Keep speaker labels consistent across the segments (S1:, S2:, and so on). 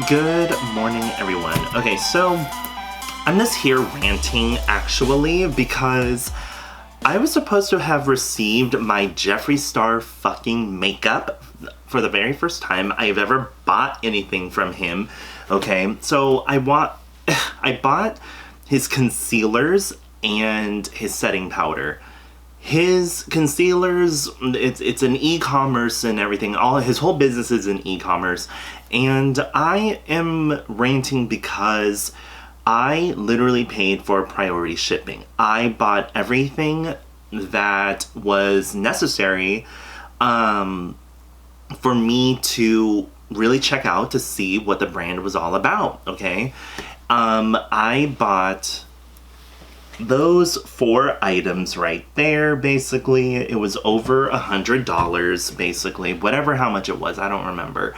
S1: Good morning, everyone. Okay, so I'm just here ranting actually because I was supposed to have received my Jeffree Star fucking makeup for the very first time I've ever bought anything from him. Okay, so I bought his concealers and his setting powder. His concealers, it's an e-commerce and everything. His whole business is in e-commerce. And I am ranting because I literally paid for priority shipping. I bought everything that was necessary for me to really check out to see what the brand was all about, okay? I bought those 4 items right there. Basically, it was over $100, basically, how much it was, I don't remember,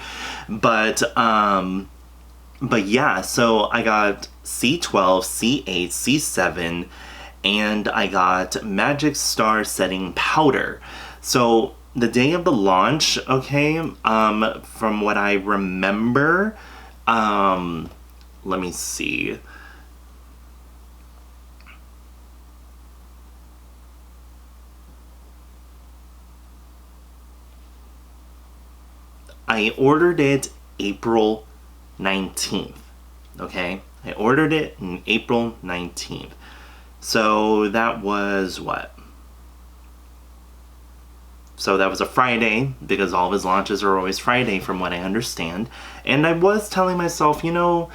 S1: but yeah, so I got C12, C8, C7, and I got Magic Star setting powder. So the day of the launch, okay, from what I remember, let me see. I ordered it April 19th, okay? I ordered it on April 19th. So that was what? So that was a Friday, because all of his launches are always Friday from what I understand. And I was telling myself, you know,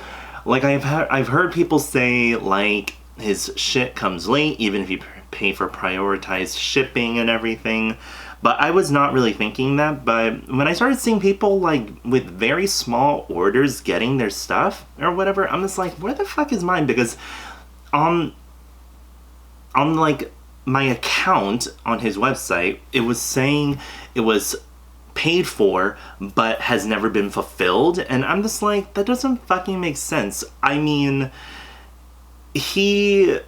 S1: like I've heard people say, like, his shit comes late, even if you pay for prioritized shipping and everything. But I was not really thinking that. But when I started seeing people, like, with very small orders getting their stuff or whatever, I'm just like, where the fuck is mine? Because on like my account on his website, it was saying it was paid for but has never been fulfilled. And I'm just like, that doesn't fucking make sense. I mean, he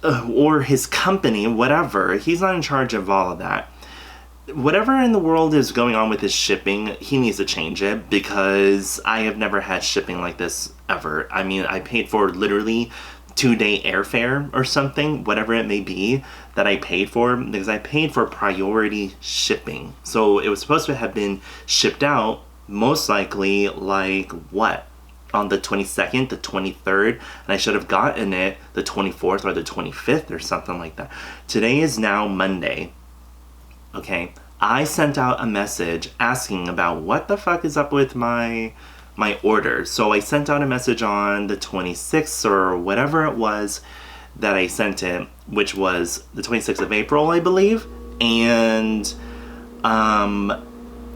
S1: or his company, whatever, he's not in charge of all of that. Whatever in the world is going on with his shipping, he needs to change it, because I have never had shipping like this ever. I mean, I paid for literally 2-day airfare or something, whatever it may be, that I paid for, because I paid for priority shipping. So it was supposed to have been shipped out, most likely, like, what? On the 22nd, the 23rd, and I should have gotten it the 24th or the 25th or something like that. Today is now Monday. Okay, I sent out a message asking about what the fuck is up with my order. So I sent out a message on the 26th or whatever it was that I sent it, which was the 26th of April, I believe. And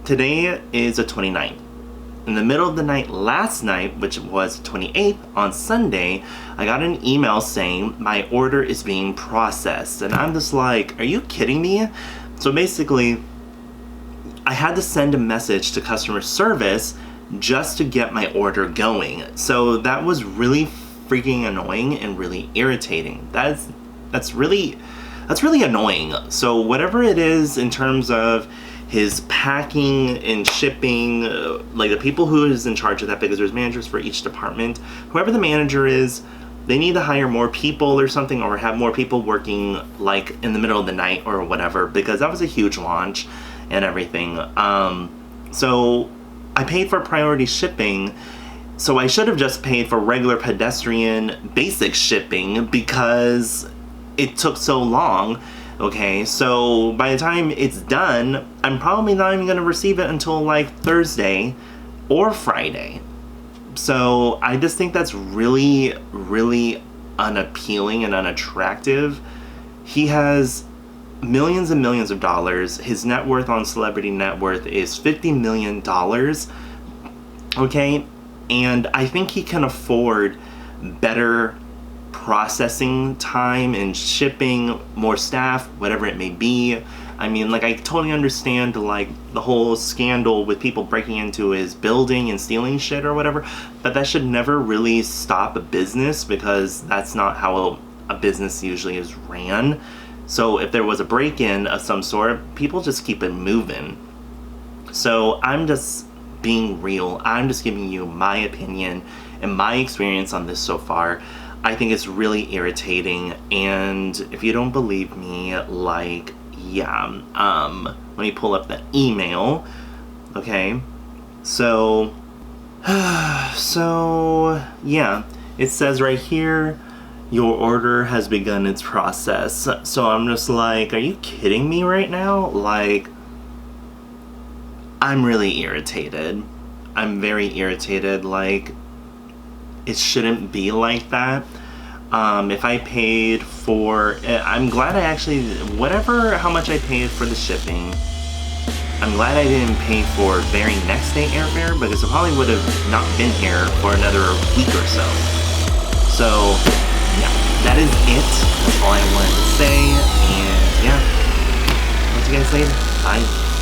S1: today is the 29th. In the middle of the night last night, which was 28th, on Sunday, I got an email saying my order is being processed. And I'm just like, are you kidding me? So basically, I had to send a message to customer service just to get my order going. So that was really freaking annoying and really irritating. That's really annoying. So whatever it is in terms of his packing and shipping, like the people who is in charge of that, because there's managers for each department, whoever the manager is, they need to hire more people or something, or have more people working, like, in the middle of the night or whatever, because that was a huge launch and everything. So I paid for priority shipping, so I should have just paid for regular pedestrian basic shipping, because it took so long. Okay, so by the time it's done, I'm probably not even going to receive it until, like, Thursday or Friday. So I just think that's really, really unappealing and unattractive. He has millions and millions of dollars. His net worth on Celebrity Net Worth is $50 million. Okay? And I think he can afford better processing time and shipping, more staff, whatever it may be. I mean, like, I totally understand, like, the whole scandal with people breaking into his building and stealing shit or whatever, but that should never really stop a business, because that's not how a business usually is ran. So if there was a break-in of some sort, people just keep it moving. So I'm just being real. I'm just giving you my opinion and my experience on this so far. I think it's really irritating, and if you don't believe me, like, yeah, let me pull up the email. Okay, so yeah, it says right here, your order has begun its process. So I'm just like, are you kidding me right now? Like, I'm really irritated. I'm very irritated. Like, it shouldn't be like that. If I paid for, I'm glad I actually, how much I paid for the shipping, I'm glad I didn't pay for very next day airfare, because I probably would have not been here for another week or so. So, yeah, that is it. That's all I wanted to say, and yeah, talk to you guys later. Bye.